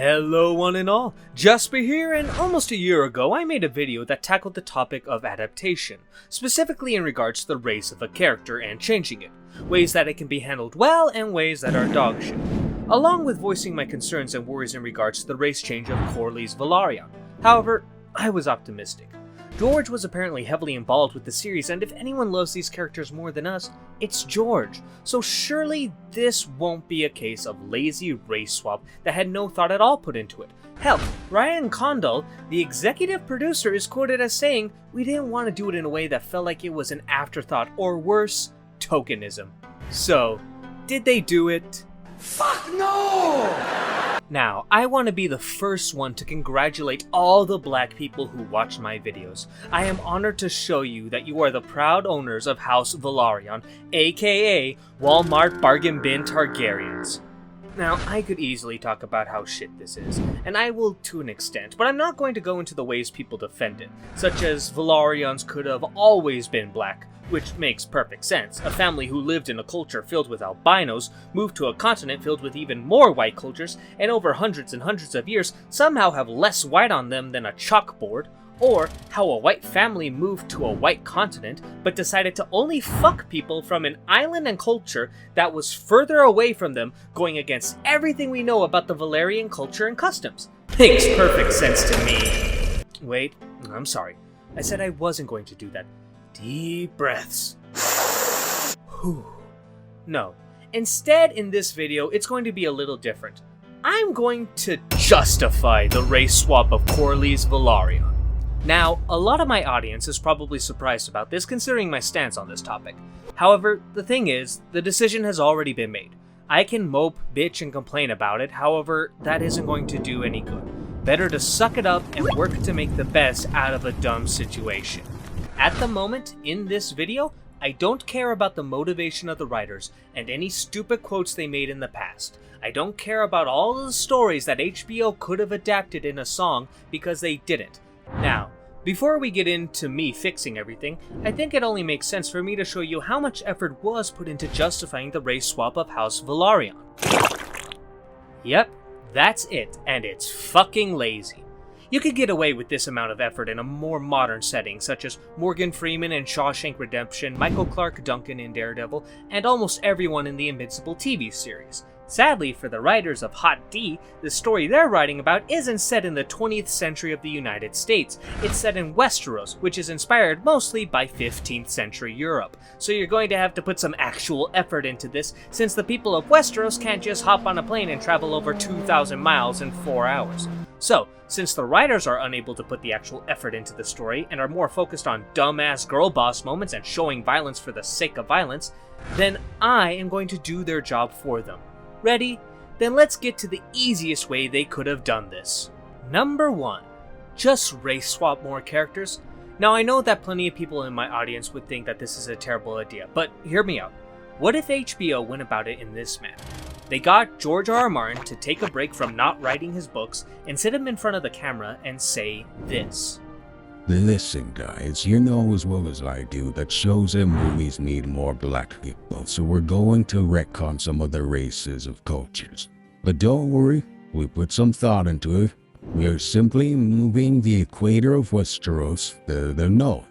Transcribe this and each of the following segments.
Hello one and all, Jasper here, and almost a year ago I made a video that tackled the topic of adaptation, specifically in regards to the race of a character and changing it, ways that it can be handled well and ways that are dogshit, along with voicing my concerns and worries in regards to the race change of Corlys Velaryon. However, I was optimistic. George was apparently heavily involved with the series, and if anyone loves these characters more than us, it's George. So surely this won't be a case of lazy race swap that had no thought at all put into it. Hell, Ryan Condal, the executive producer, is quoted as saying, "We didn't want to do it in a way that felt like it was an afterthought, or worse, tokenism." So, did they do it? Fuck no! Now, I want to be the first one to congratulate all the black people who watch my videos. I am honored to show you that you are the proud owners of House Velaryon, aka Walmart Bargain Bin Targaryens. Now, I could easily talk about how shit this is, and I will to an extent, but I'm not going to go into the ways people defend it, such as Velaryons could have always been black, which makes perfect sense. A family who lived in a culture filled with albinos moved to a continent filled with even more white cultures, and over hundreds and hundreds of years somehow have less white on them than a chalkboard. Or how a white family moved to a white continent, but decided to only fuck people from an island and culture that was further away from them, going against everything we know about the Velaryon culture and customs. Makes perfect sense to me. Wait, I'm sorry. I said I wasn't going to do that. Deep breaths. Whew. No. Instead, in this video, it's going to be a little different. I'm going to justify the race swap of Corlys Velaryon. Now, a lot of my audience is probably surprised about this considering my stance on this topic. However, the thing is, the decision has already been made. I can mope, bitch, and complain about it, however, that isn't going to do any good. Better to suck it up and work to make the best out of a dumb situation. At the moment, in this video, I don't care about the motivation of the writers and any stupid quotes they made in the past. I don't care about all the stories that HBO could have adapted in a song because they didn't. Now, before we get into me fixing everything, I think it only makes sense for me to show you how much effort was put into justifying the race swap of House Velaryon. Yep, that's it, and it's fucking lazy. You could get away with this amount of effort in a more modern setting, such as Morgan Freeman in Shawshank Redemption, Michael Clarke Duncan in Daredevil, and almost everyone in the Invincible TV series. Sadly, for the writers of Hot D, the story they're writing about isn't set in the 20th century of the United States. It's set in Westeros, which is inspired mostly by 15th century Europe. So you're going to have to put some actual effort into this, since the people of Westeros can't just hop on a plane and travel over 2,000 miles in 4 hours. So, since the writers are unable to put the actual effort into the story and are more focused on dumbass girl boss moments and showing violence for the sake of violence, then I am going to do their job for them. Ready? Then let's get to the easiest way they could have done this. Number 1. Just race swap more characters. Now I know that plenty of people in my audience would think that this is a terrible idea, but hear me out. What if HBO went about it in this manner? They got George R.R. Martin to take a break from not writing his books and sit him in front of the camera and say this. Listen guys, you know as well as I do that shows and movies need more black people, so we're going to retcon some of the races of cultures. But don't worry, we put some thought into it. We are simply moving the equator of Westeros further north.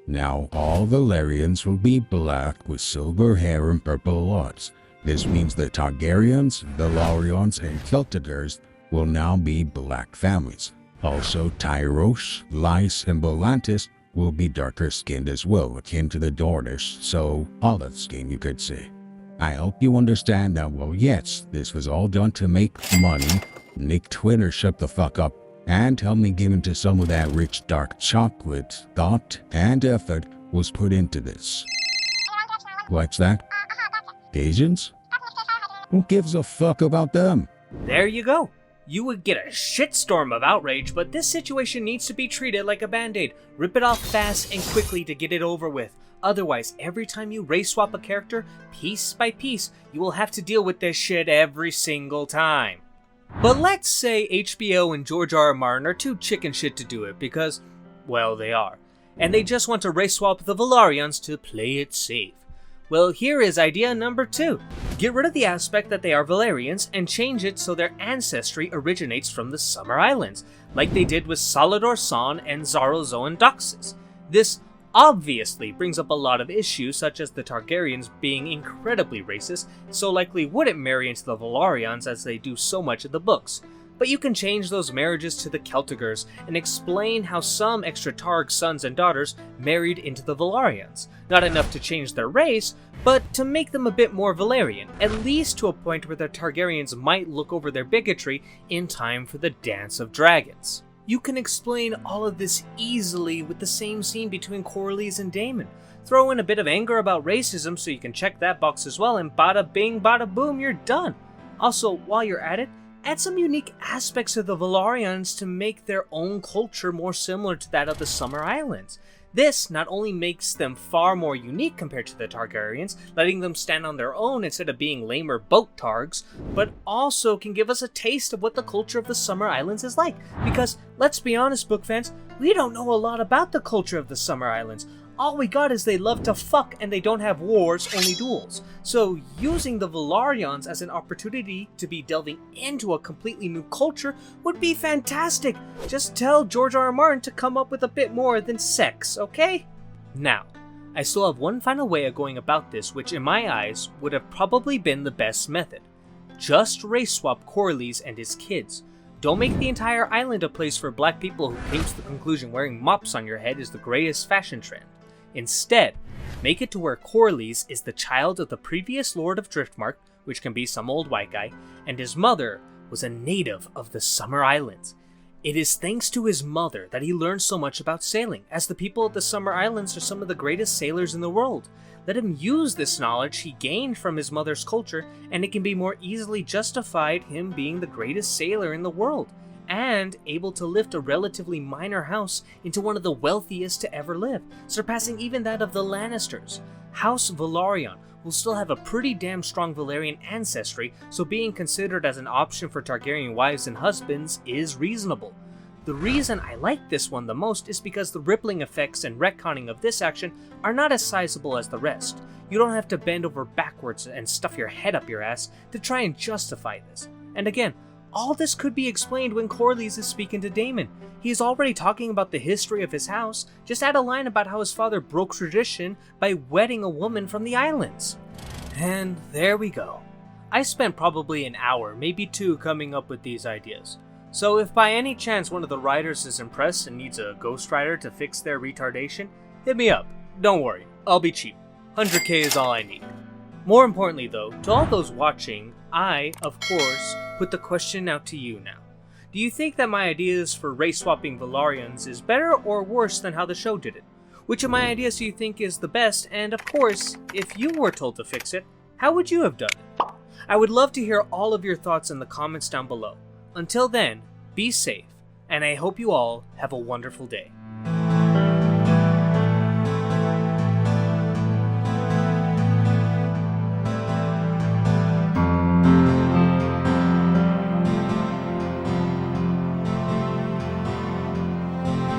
Now all Velaryons will be black with silver hair and purple eyes. This means the Targaryens, Velaryons, and Celtics will now be black families. Also, Tyrosh, Lys, and Volantis will be darker skinned as well, akin to the Dornish, so olive skin you could say. I hope you understand that, well yes, this was all done to make money. Nick Twitter shut the fuck up and help me get into some of that rich dark chocolate. Thought and effort was put into this. What's that? Asians? Who gives a fuck about them? There you go. You would get a shitstorm of outrage, but this situation needs to be treated like a band-aid. Rip it off fast and quickly to get it over with. Otherwise, every time you race swap a character, piece by piece, you will have to deal with this shit every single time. But let's say HBO and George R.R. Martin are too chicken shit to do it because, well, they are. And they just want to race swap the Velaryons to play it safe. Well, here is idea number 2. Get rid of the aspect that they are Valyrians and change it so their ancestry originates from the Summer Islands, like they did with Salladhor Saan and Xarazoan Doxus. This obviously brings up a lot of issues, such as the Targaryens being incredibly racist, so likely wouldn't marry into the Velaryons as they do so much in the books. But you can change those marriages to the Celtigers and explain how some extra Targ sons and daughters married into the Velaryons. Not enough to change their race, but to make them a bit more Valyrian, at least to a point where the Targaryens might look over their bigotry in time for the Dance of Dragons. You can explain all of this easily with the same scene between Corlys and Daemon. Throw in a bit of anger about racism so you can check that box as well, and bada bing bada boom, you're done. Also, while you're at it, add some unique aspects of the Velaryons to make their own culture more similar to that of the Summer Islands. This not only makes them far more unique compared to the Targaryens, letting them stand on their own instead of being lamer boat targs, but also can give us a taste of what the culture of the Summer Islands is like. Because, let's be honest, book fans, we don't know a lot about the culture of the Summer Islands. All we got is they love to fuck and they don't have wars, only duels. So using the Velaryons as an opportunity to be delving into a completely new culture would be fantastic. Just tell George R. R. Martin to come up with a bit more than sex, okay? Now, I still have one final way of going about this, which in my eyes would have probably been the best method. Just race swap Corlys and his kids. Don't make the entire island a place for black people who came to the conclusion wearing mops on your head is the greatest fashion trend. Instead, make it to where Corlys is the child of the previous Lord of Driftmark, which can be some old white guy, and his mother was a native of the Summer Islands. It is thanks to his mother that he learned so much about sailing, as the people of the Summer Islands are some of the greatest sailors in the world. Let him use this knowledge he gained from his mother's culture, and it can be more easily justified him being the greatest sailor in the world, and able to lift a relatively minor house into one of the wealthiest to ever live, surpassing even that of the Lannisters. House Velaryon will still have a pretty damn strong Valyrian ancestry, so being considered as an option for Targaryen wives and husbands is reasonable. The reason I like this one the most is because the rippling effects and retconning of this action are not as sizable as the rest. You don't have to bend over backwards and stuff your head up your ass to try and justify this. And again, all this could be explained when Corlys is speaking to Daemon. He is already talking about the history of his house. Just add a line about how his father broke tradition by wedding a woman from the islands. And there we go. I spent probably an hour, maybe 2, coming up with these ideas. So if by any chance one of the writers is impressed and needs a ghostwriter to fix their retardation, hit me up. Don't worry, I'll be cheap. 100k is all I need. More importantly though, to all those watching, I, of course, put the question out to you now. Do you think that my ideas for race-swapping Velaryons is better or worse than how the show did it? Which of my ideas do you think is the best, and of course, if you were told to fix it, how would you have done it? I would love to hear all of your thoughts in the comments down below. Until then, be safe, and I hope you all have a wonderful day.